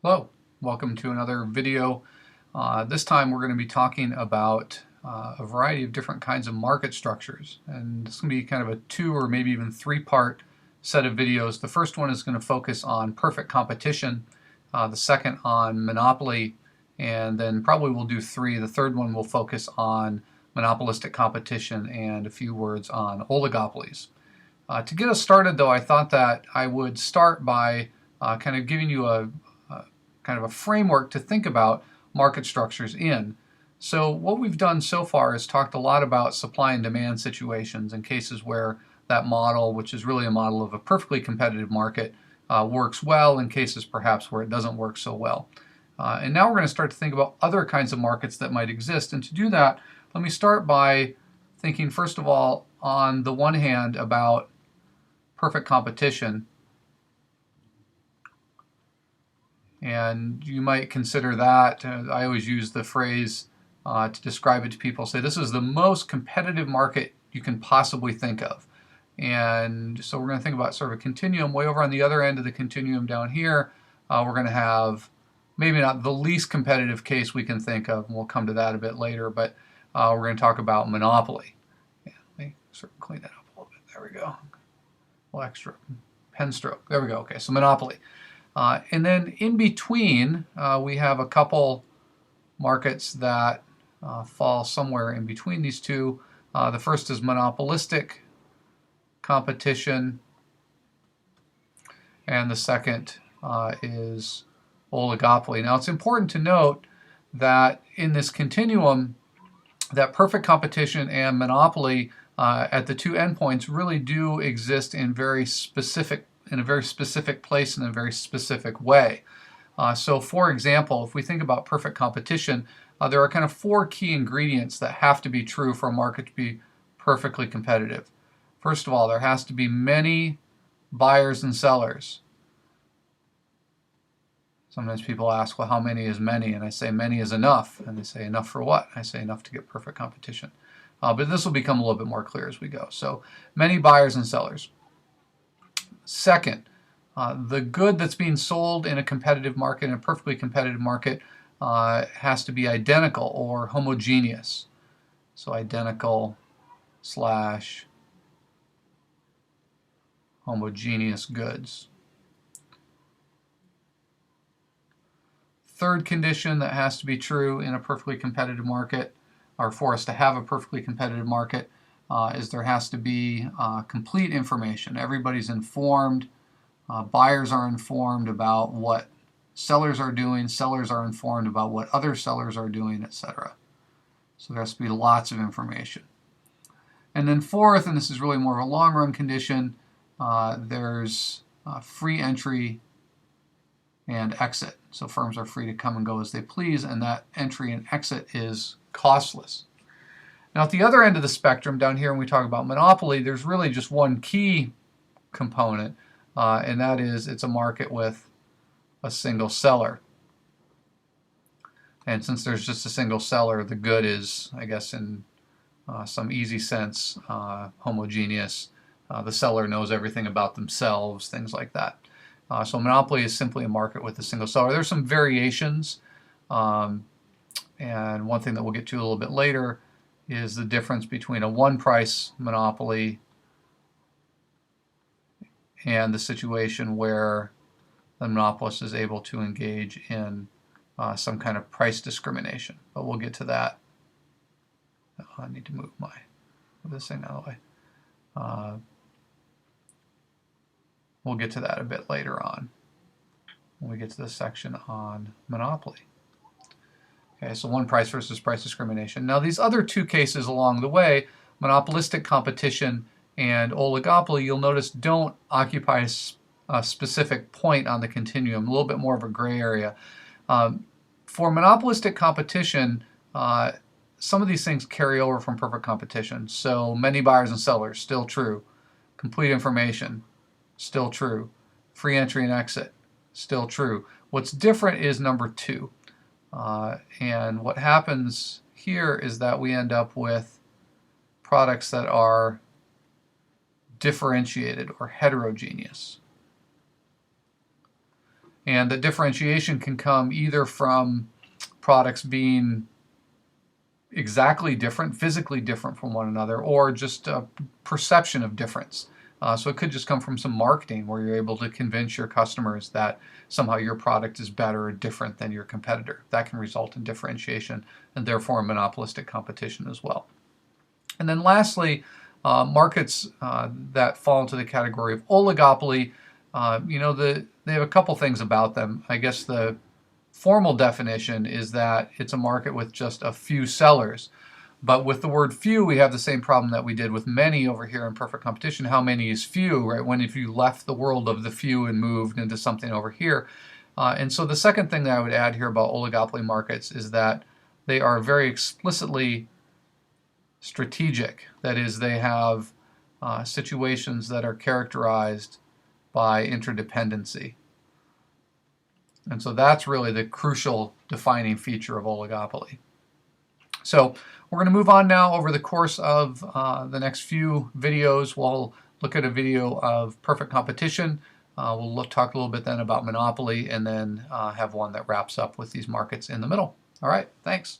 Hello, welcome to another video. This time we're going to be talking about a variety of different kinds of market structures, and this is going to be kind of a 2 or maybe even 3-part set of videos. The first one is going to focus on perfect competition, the second on monopoly, and then probably we'll do 3. The third one will focus on monopolistic competition and a few words on oligopolies. To get us started though, I thought that I would start by kind of giving you a kind of a framework to think about market structures in. So what we've done so far is talked a lot about supply and demand situations in cases where that model, which is really a model of a perfectly competitive market, works well, in cases perhaps where it doesn't work so well. And now we're going to start to think about other kinds of markets that might exist. And to do that, let me start by thinking first of all, on the one hand, about perfect competition. And you might consider that, I always use the phrase to describe it to people, say this is the most competitive market you can possibly think of. And so we're going to think about sort of a continuum. Way over on the other end of the continuum down here, we're going to have maybe not the least competitive case we can think of, and we'll come to that a bit later, but we're going to talk about monopoly. Yeah, let me sort of clean that up a little bit. There we go. A little extra pen stroke. There we go. Okay, so monopoly. And then in between, we have a couple markets that fall somewhere in between these two. The first is monopolistic competition, and the second is oligopoly. Now, it's important to note that in this continuum, that perfect competition and monopoly at the two endpoints really do exist in a very specific place in a very specific way. So for example, if we think about perfect competition, there are kind of 4 key ingredients that have to be true for a market to be perfectly competitive. First of all, there has to be many buyers and sellers. Sometimes people ask, well, how many is many? And I say many is enough. And they say, enough for what? I say enough to get perfect competition. But this will become a little bit more clear as we go. So many buyers and sellers. Second, the good that's being sold in a competitive market, in a perfectly competitive market, has to be identical or homogeneous. So identical / homogeneous goods. Third condition that has to be true in a perfectly competitive market, or for us to have a perfectly competitive market, is there has to be complete information. Everybody's informed. Buyers are informed about what sellers are doing. Sellers are informed about what other sellers are doing, etc. So there has to be lots of information. And then fourth, and this is really more of a long-run condition, there's free entry and exit. So firms are free to come and go as they please, and that entry and exit is costless. Now at the other end of the spectrum, down here when we talk about monopoly, there's really just one key component, and that is it's a market with a single seller. And since there's just a single seller, the good is, I guess in some easy sense, homogeneous. The seller knows everything about themselves, things like that. So monopoly is simply a market with a single seller. There's some variations, and one thing that we'll get to a little bit later is the difference between a one-price monopoly and the situation where the monopolist is able to engage in some kind of price discrimination. But we'll get to that. I need to move this thing out of the way. We'll get to that a bit later on when we get to this section on monopoly. Okay, so one price versus price discrimination. Now these other 2 cases along the way, monopolistic competition and oligopoly, you'll notice don't occupy a specific point on the continuum, a little bit more of a gray area. For monopolistic competition, some of these things carry over from perfect competition. So many buyers and sellers, still true. Complete information, still true. Free entry and exit, still true. What's different is number 2. And what happens here is that we end up with products that are differentiated or heterogeneous. And the differentiation can come either from products being exactly different, physically different from one another, or just a perception of difference. So it could just come from some marketing where you're able to convince your customers that somehow your product is better or different than your competitor. That can result in differentiation and therefore monopolistic competition as well. And then lastly, markets that fall into the category of oligopoly, they have a couple things about them. I guess the formal definition is that it's a market with just a few sellers. But with the word few, we have the same problem that we did with many over here in perfect competition. How many is few, right? When if you left the world of the few and moved into something over here. And so the second thing that I would add here about oligopoly markets is that they are very explicitly strategic. That is, they have situations that are characterized by interdependency. And so that's really the crucial defining feature of oligopoly. So we're going to move on now over the course of the next few videos. We'll look at a video of perfect competition. We'll talk a little bit then about monopoly, and then have one that wraps up with these markets in the middle. All right, thanks.